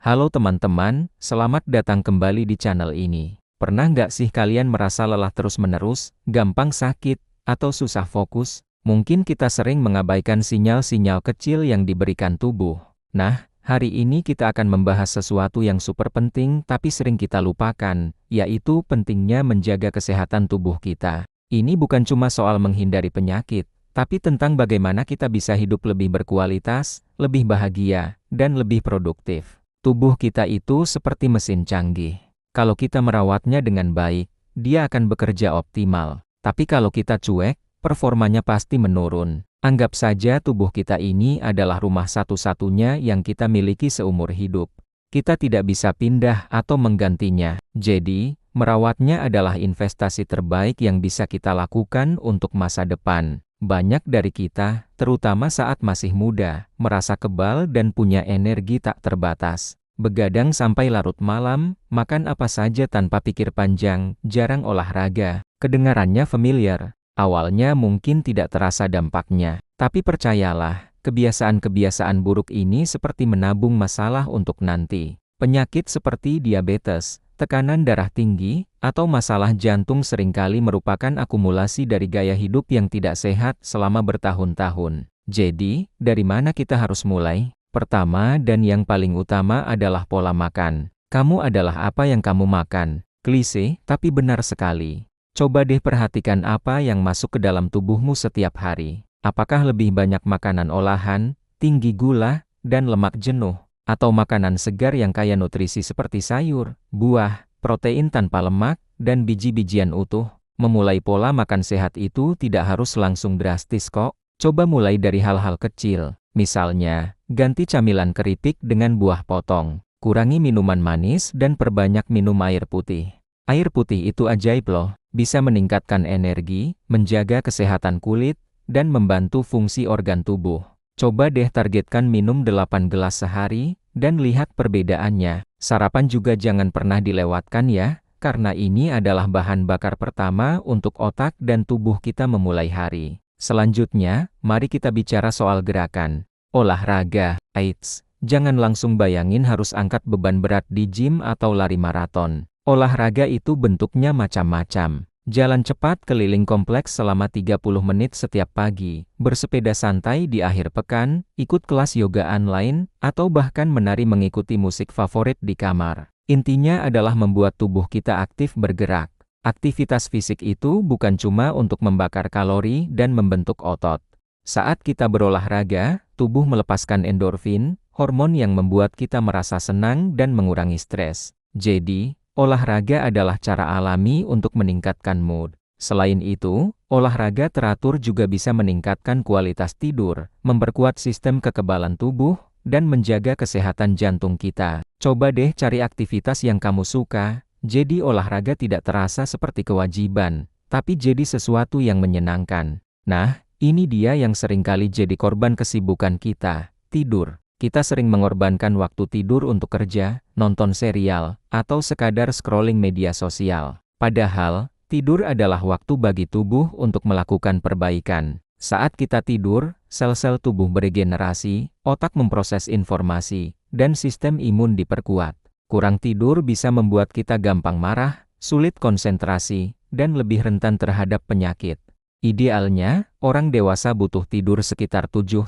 Halo teman-teman, selamat datang kembali di channel ini. Pernah nggak sih kalian merasa lelah terus-menerus, gampang sakit, atau susah fokus? Mungkin kita sering mengabaikan sinyal-sinyal kecil yang diberikan tubuh. Nah, hari ini kita akan membahas sesuatu yang super penting tapi sering kita lupakan, yaitu pentingnya menjaga kesehatan tubuh kita. Ini bukan cuma soal menghindari penyakit, tapi tentang bagaimana kita bisa hidup lebih berkualitas, lebih bahagia, dan lebih produktif. Tubuh kita itu seperti mesin canggih. Kalau kita merawatnya dengan baik, dia akan bekerja optimal. Tapi kalau kita cuek, performanya pasti menurun. Anggap saja tubuh kita ini adalah rumah satu-satunya yang kita miliki seumur hidup. Kita tidak bisa pindah atau menggantinya. Jadi, merawatnya adalah investasi terbaik yang bisa kita lakukan untuk masa depan. Banyak dari kita, terutama saat masih muda, merasa kebal dan punya energi tak terbatas. Begadang sampai larut malam, makan apa saja tanpa pikir panjang, jarang olahraga. Kedengarannya familiar. Awalnya mungkin tidak terasa dampaknya. Tapi percayalah, kebiasaan-kebiasaan buruk ini seperti menabung masalah untuk nanti. Penyakit seperti diabetes, tekanan darah tinggi, atau masalah jantung seringkali merupakan akumulasi dari gaya hidup yang tidak sehat selama bertahun-tahun. Jadi, dari mana kita harus mulai? Pertama dan yang paling utama adalah pola makan. Kamu adalah apa yang kamu makan. Klise, tapi benar sekali. Coba deh perhatikan apa yang masuk ke dalam tubuhmu setiap hari. Apakah lebih banyak makanan olahan, tinggi gula, dan lemak jenuh? Atau makanan segar yang kaya nutrisi seperti sayur, buah, protein tanpa lemak, dan biji-bijian utuh. Memulai pola makan sehat itu tidak harus langsung drastis kok. Coba mulai dari hal-hal kecil. Misalnya, ganti camilan keripik dengan buah potong. Kurangi minuman manis dan perbanyak minum air putih. Air putih itu ajaib loh, bisa meningkatkan energi, menjaga kesehatan kulit, dan membantu fungsi organ tubuh. Coba deh targetkan minum 8 gelas sehari, dan lihat perbedaannya. Sarapan juga jangan pernah dilewatkan ya, karena ini adalah bahan bakar pertama untuk otak dan tubuh kita memulai hari. Selanjutnya, mari kita bicara soal gerakan. Olahraga. Eits, jangan langsung bayangin harus angkat beban berat di gym atau lari maraton. Olahraga itu bentuknya macam-macam. Jalan cepat keliling kompleks selama 30 menit setiap pagi, bersepeda santai di akhir pekan, ikut kelas yoga online, atau bahkan menari mengikuti musik favorit di kamar. Intinya adalah membuat tubuh kita aktif bergerak. Aktivitas fisik itu bukan cuma untuk membakar kalori dan membentuk otot. Saat kita berolahraga, tubuh melepaskan endorfin, hormon yang membuat kita merasa senang dan mengurangi stres. Jadi, olahraga adalah cara alami untuk meningkatkan mood. Selain itu, olahraga teratur juga bisa meningkatkan kualitas tidur, memperkuat sistem kekebalan tubuh, dan menjaga kesehatan jantung kita. Coba deh cari aktivitas yang kamu suka, jadi olahraga tidak terasa seperti kewajiban, tapi jadi sesuatu yang menyenangkan. Nah, ini dia yang seringkali jadi korban kesibukan kita, tidur. Kita sering mengorbankan waktu tidur untuk kerja, nonton serial, atau sekadar scrolling media sosial. Padahal, tidur adalah waktu bagi tubuh untuk melakukan perbaikan. Saat kita tidur, sel-sel tubuh beregenerasi, otak memproses informasi, dan sistem imun diperkuat. Kurang tidur bisa membuat kita gampang marah, sulit konsentrasi, dan lebih rentan terhadap penyakit. Idealnya, orang dewasa butuh tidur sekitar 7-9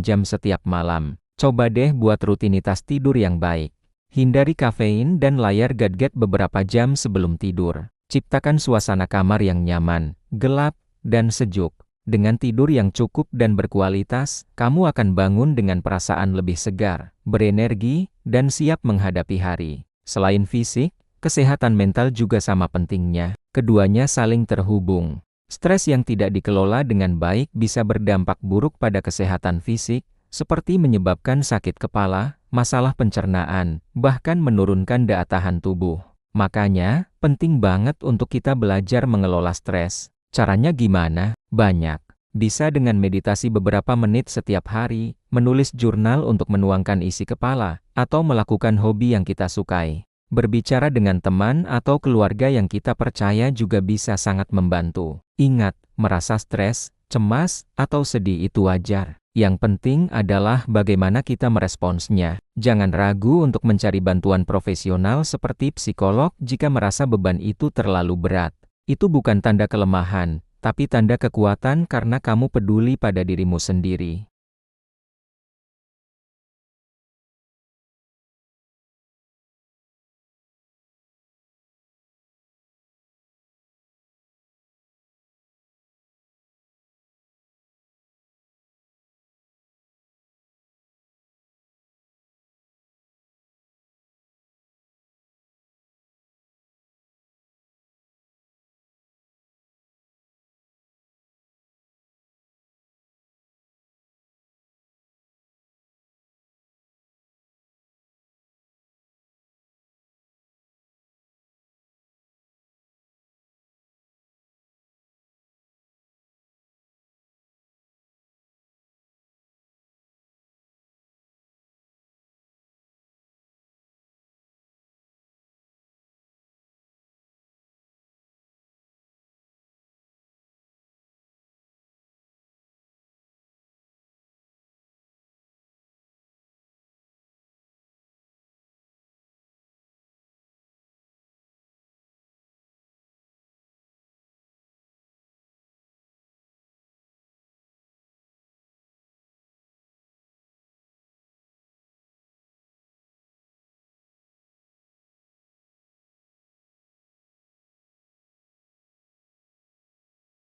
jam setiap malam. Coba deh buat rutinitas tidur yang baik. Hindari kafein dan layar gadget beberapa jam sebelum tidur. Ciptakan suasana kamar yang nyaman, gelap, dan sejuk. Dengan tidur yang cukup dan berkualitas, kamu akan bangun dengan perasaan lebih segar, berenergi, dan siap menghadapi hari. Selain fisik, kesehatan mental juga sama pentingnya. Keduanya saling terhubung. Stres yang tidak dikelola dengan baik bisa berdampak buruk pada kesehatan fisik, seperti menyebabkan sakit kepala, masalah pencernaan, bahkan menurunkan daya tahan tubuh. Makanya, penting banget untuk kita belajar mengelola stres. Caranya gimana? Banyak. Bisa dengan meditasi beberapa menit setiap hari, menulis jurnal untuk menuangkan isi kepala, atau melakukan hobi yang kita sukai. Berbicara dengan teman atau keluarga yang kita percaya juga bisa sangat membantu. Ingat, merasa stres, cemas, atau sedih itu wajar. Yang penting adalah bagaimana kita meresponsnya. Jangan ragu untuk mencari bantuan profesional seperti psikolog jika merasa beban itu terlalu berat. Itu bukan tanda kelemahan, tapi tanda kekuatan karena kamu peduli pada dirimu sendiri.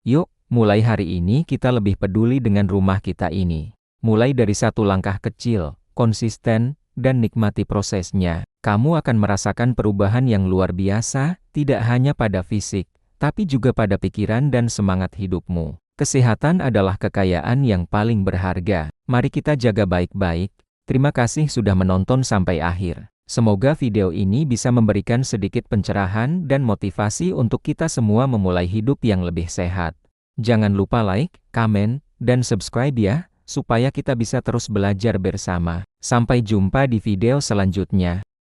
Yuk, mulai hari ini kita lebih peduli dengan rumah kita ini. Mulai dari satu langkah kecil, konsisten, dan nikmati prosesnya. Kamu akan merasakan perubahan yang luar biasa, tidak hanya pada fisik, tapi juga pada pikiran dan semangat hidupmu. Kesehatan adalah kekayaan yang paling berharga. Mari kita jaga baik-baik. Terima kasih sudah menonton sampai akhir. Semoga video ini bisa memberikan sedikit pencerahan dan motivasi untuk kita semua memulai hidup yang lebih sehat. Jangan lupa like, komen, dan subscribe ya, supaya kita bisa terus belajar bersama. Sampai jumpa di video selanjutnya.